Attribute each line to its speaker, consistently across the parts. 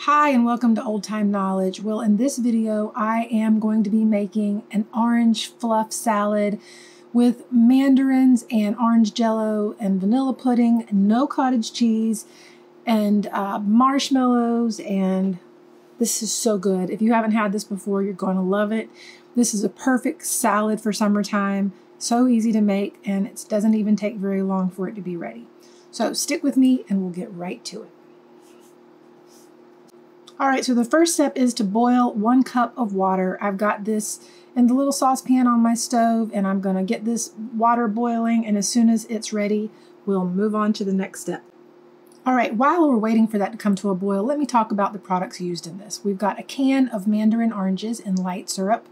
Speaker 1: Hi and welcome to Old Time Knowledge. Well, in this video, I am going to be making an orange fluff salad with mandarins and orange jello and vanilla pudding, no cottage cheese, and marshmallows, and this is so good. If you haven't had this before, you're going to love it. This is a perfect salad for summertime, so easy to make, and it doesn't even take very long for it to be ready. So stick with me and we'll get right to it. All right, so the first step is to boil 1 cup of water. I've got this in the little saucepan on my stove, and I'm gonna get this water boiling, and as soon as it's ready, we'll move on to the next step. All right, while we're waiting for that to come to a boil, let me talk about the products used in this. We've got a can of Mandarin oranges in light syrup,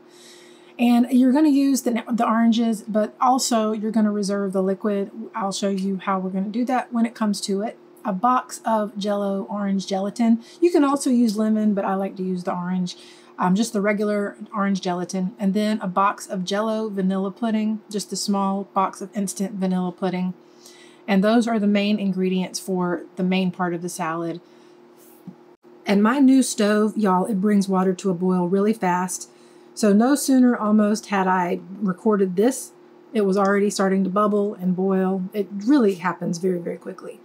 Speaker 1: and you're gonna use the oranges, but also you're gonna reserve the liquid. I'll show you how we're gonna do that when it comes to it. A box of Jello orange gelatin. You can also use lemon, but I like to use the orange, just the regular orange gelatin. And then a box of Jello vanilla pudding, just a small box of instant vanilla pudding. And those are the main ingredients for the main part of the salad. And my new stove, y'all, it brings water to a boil really fast. So no sooner almost had I recorded this, it was already starting to bubble and boil. It really happens very, very quickly.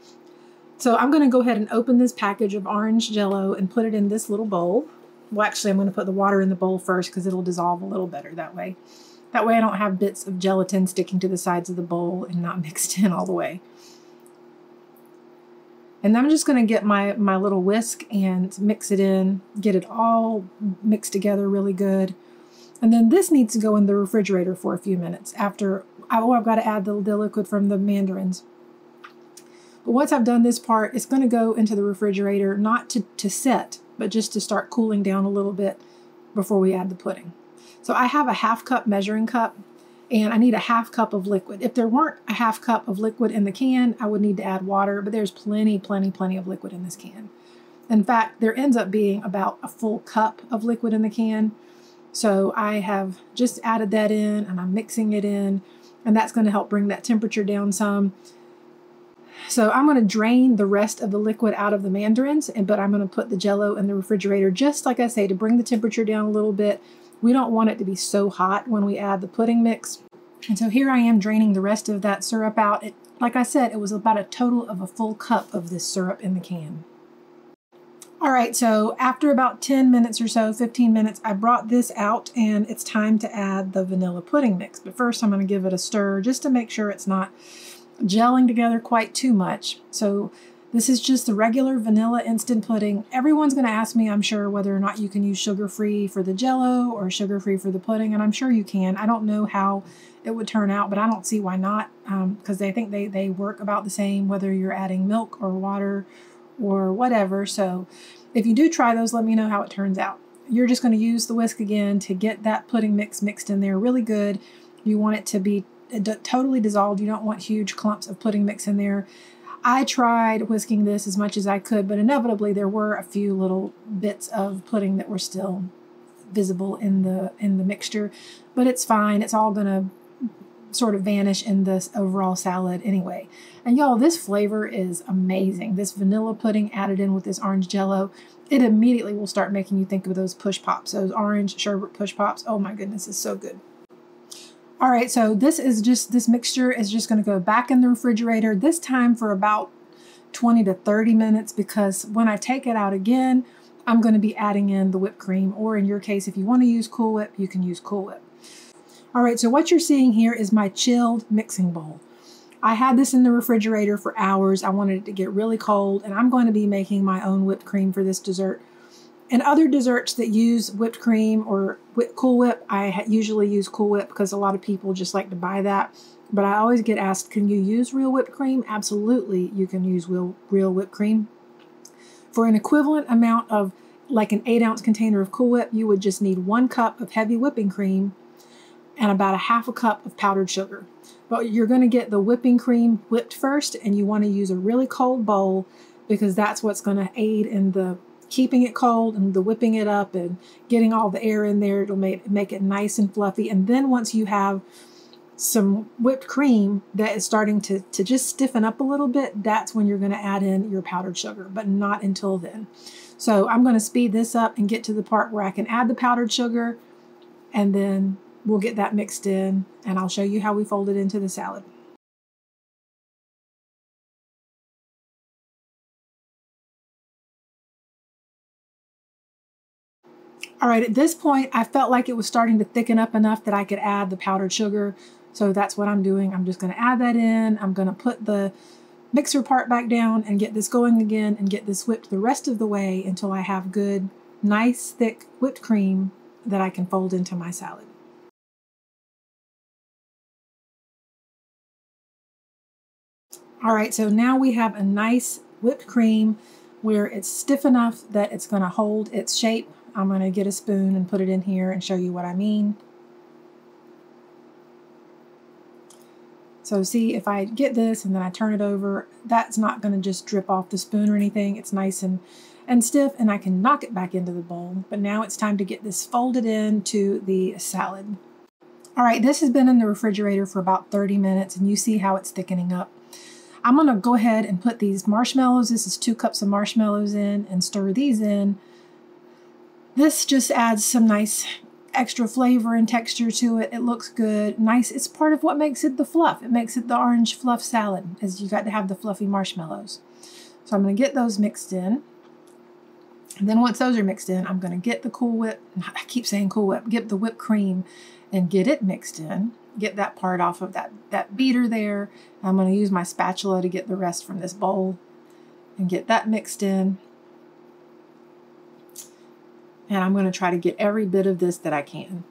Speaker 1: So I'm going to go ahead and open this package of orange Jello and put it in this little bowl. Well, actually, I'm going to put the water in the bowl first because it'll dissolve a little better that way. That way I don't have bits of gelatin sticking to the sides of the bowl and not mixed in all the way. And I'm just going to get my little whisk and mix it in, get it all mixed together really good. And then this needs to go in the refrigerator for a few minutes after, I've got to add the liquid from the mandarins. But once I've done this part, it's going to go into the refrigerator, not to set, but just to start cooling down a little bit before we add the pudding. So I have a 1/2 cup measuring cup, and I need a 1/2 cup of liquid. If there weren't a 1/2 cup of liquid in the can, I would need to add water, but there's plenty of liquid in this can. In fact, there ends up being about a full cup of liquid in the can. So I have just added that in, and I'm mixing it in, and that's going to help bring that temperature down some. So I'm going to drain the rest of the liquid out of the mandarins, but I'm going to put the Jello in the refrigerator, just like I say, to bring the temperature down a little bit. We don't want it to be so hot when we add the pudding mix. And so here I am draining the rest of that syrup out. Like I said, it was about a total of a full cup of this syrup in the can. All right, so after about 10 minutes or so, 15 minutes, I brought this out, and it's time to add the vanilla pudding mix. But first I'm going to give it a stir just to make sure it's not gelling together quite too much. So this is just the regular vanilla instant pudding. Everyone's going to ask me, I'm sure, whether or not you can use sugar-free for the Jello or sugar-free for the pudding, and I'm sure you can. I don't know how it would turn out, but I don't see why not, because I think they work about the same, whether you're adding milk or water or whatever. So if you do try those, let me know how it turns out. You're just going to use the whisk again to get that pudding mix mixed in there really good. You want it to be totally dissolved. You don't want huge clumps of pudding mix in there. I tried whisking this as much as I could, but inevitably there were a few little bits of pudding that were still visible in the mixture, but it's fine. It's all gonna sort of vanish in this overall salad anyway. And y'all, this flavor is amazing. This vanilla pudding added in with this orange Jello, it immediately will start making you think of those push pops, those orange sherbet push pops. Oh my goodness, it's so good. All right, so this mixture is just going to go back in the refrigerator, this time for about 20 to 30 minutes, because when I take it out again, I'm going to be adding in the whipped cream, or in your case, if you want to use Cool Whip, you can use Cool Whip. All right, so what you're seeing here is my chilled mixing bowl. I had this in the refrigerator for hours. I wanted it to get really cold, and I'm going to be making my own whipped cream for this dessert. And other desserts that use whipped cream or Cool Whip, I usually use Cool Whip because a lot of people just like to buy that. But I always get asked, can you use real whipped cream? Absolutely, you can use real whipped cream. For an equivalent amount of like an 8-ounce container of Cool Whip, you would just need 1 cup of heavy whipping cream and about a 1/2 cup of powdered sugar. But you're going to get the whipping cream whipped first, and you want to use a really cold bowl because that's what's going to aid in the keeping it cold and the whipping it up and getting all the air in there. It'll make it nice and fluffy. And then once you have some whipped cream that is starting to just stiffen up a little bit, that's when you're going to add in your powdered sugar, but not until then. So I'm going to speed this up and get to the part where I can add the powdered sugar, and then we'll get that mixed in, and I'll show you how we fold it into the salad. All right, at this point, I felt like it was starting to thicken up enough that I could add the powdered sugar. So that's what I'm doing. I'm just going to add that in. I'm going to put the mixer part back down and get this going again and get this whipped the rest of the way until I have good, nice, thick whipped cream that I can fold into my salad. All right, so now we have a nice whipped cream where it's stiff enough that it's going to hold its shape. I'm going to get a spoon and put it in here and show you what I mean. So see, if I get this and then I turn it over, that's not going to just drip off the spoon or anything. It's nice and stiff, and I can knock it back into the bowl. But now it's time to get this folded into the salad. All right, this has been in the refrigerator for about 30 minutes, and you see how it's thickening up. I'm going to go ahead and put these marshmallows, this is 2 cups of marshmallows in, and stir these in. This just adds some nice extra flavor and texture to it. It looks good, nice. It's part of what makes it the fluff. It makes it the orange fluff salad, is you got to have the fluffy marshmallows. So I'm going to get those mixed in. And then once those are mixed in, I'm going to get the Cool Whip, I keep saying Cool Whip, get the whipped cream and get it mixed in. Get that part off of that beater there. I'm going to use my spatula to get the rest from this bowl and get that mixed in. And I'm going to try to get every bit of this that I can.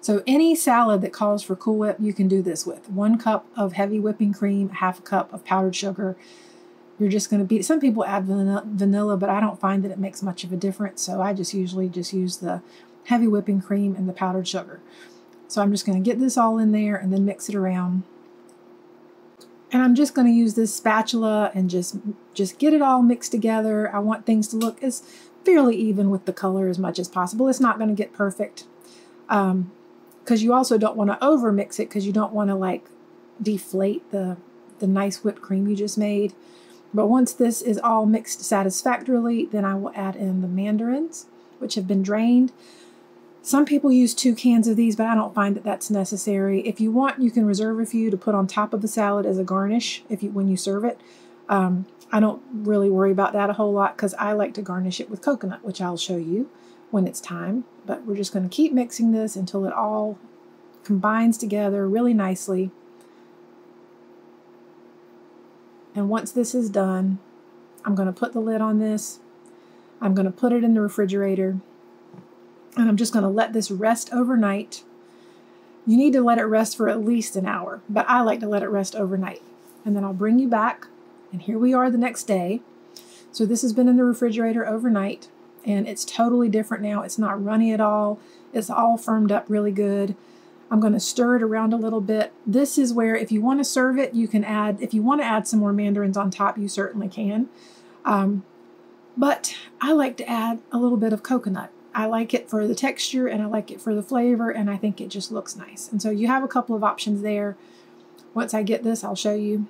Speaker 1: So any salad that calls for Cool Whip, you can do this with. 1 cup of heavy whipping cream, 1/2 cup of powdered sugar. You're just going to beat, some people add vanilla, but I don't find that it makes much of a difference. So I just usually just use the heavy whipping cream and the powdered sugar. So I'm just going to get this all in there and then mix it around. And I'm just going to use this spatula and just get it all mixed together. I want things to look as fairly even with the color as much as possible. It's not going to get perfect because you also don't want to over mix it because you don't want to like deflate the nice whipped cream you just made. But once this is all mixed satisfactorily, then I will add in the mandarins, which have been drained. Some people use 2 cans of these, but I don't find that that's necessary. If you want, you can reserve a few to put on top of the salad as a garnish when you serve it. I don't really worry about that a whole lot because I like to garnish it with coconut, which I'll show you when it's time. But we're just going to keep mixing this until it all combines together really nicely. And once this is done, I'm going to put the lid on this. I'm going to put it in the refrigerator. And I'm just going to let this rest overnight. You need to let it rest for at least an hour, but I like to let it rest overnight. And then I'll bring you back, and here we are the next day. So this has been in the refrigerator overnight, and it's totally different now. It's not runny at all. It's all firmed up really good. I'm going to stir it around a little bit. This is where if you want to serve it, you can add, if you want to add some more mandarins on top, you certainly can. But I like to add a little bit of coconut. I like it for the texture and I like it for the flavor, and I think it just looks nice. And so you have a couple of options there. Once I get this, I'll show you.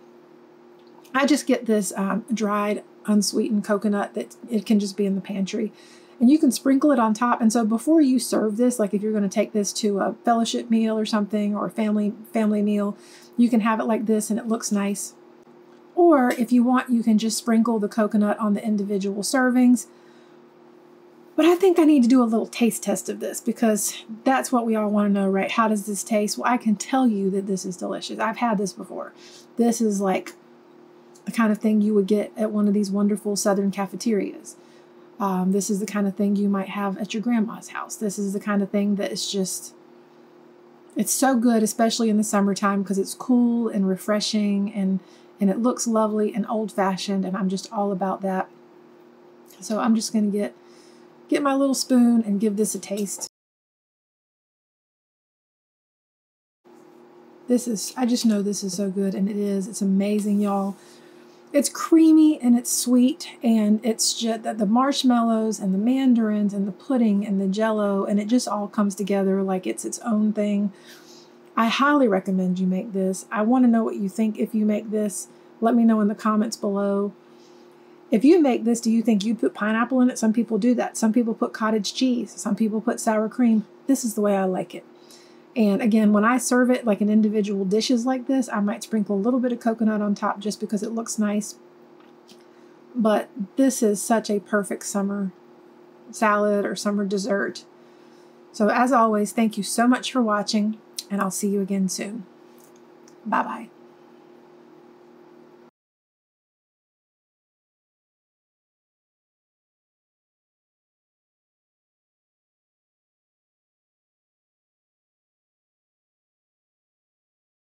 Speaker 1: I just get this dried, unsweetened coconut that it can just be in the pantry. And you can sprinkle it on top. And so before you serve this, like if you're going to take this to a fellowship meal or something, or a family meal, you can have it like this and it looks nice. Or if you want, you can just sprinkle the coconut on the individual servings. But I think I need to do a little taste test of this because that's what we all want to know, right? How does this taste? Well, I can tell you that this is delicious. I've had this before. This is like the kind of thing you would get at one of these wonderful Southern cafeterias. This is the kind of thing you might have at your grandma's house. This is the kind of thing that is just, it's so good, especially in the summertime because it's cool and refreshing and it looks lovely and old-fashioned, and I'm just all about that. So I'm just going to get my little spoon and give this a taste. I just know this is so good, and it is. It's amazing, y'all. It's creamy and it's sweet, and it's just the marshmallows and the mandarins and the pudding and the Jello, and it just all comes together like it's its own thing. I highly recommend you make this. I want to know what you think if you make this. Let me know in the comments below. If you make this, do you think you'd put pineapple in it? Some people do that. Some people put cottage cheese. Some people put sour cream. This is the way I like it. And again, when I serve it like in individual dishes like this, I might sprinkle a little bit of coconut on top just because it looks nice. But this is such a perfect summer salad or summer dessert. So as always, thank you so much for watching, and I'll see you again soon. Bye-bye.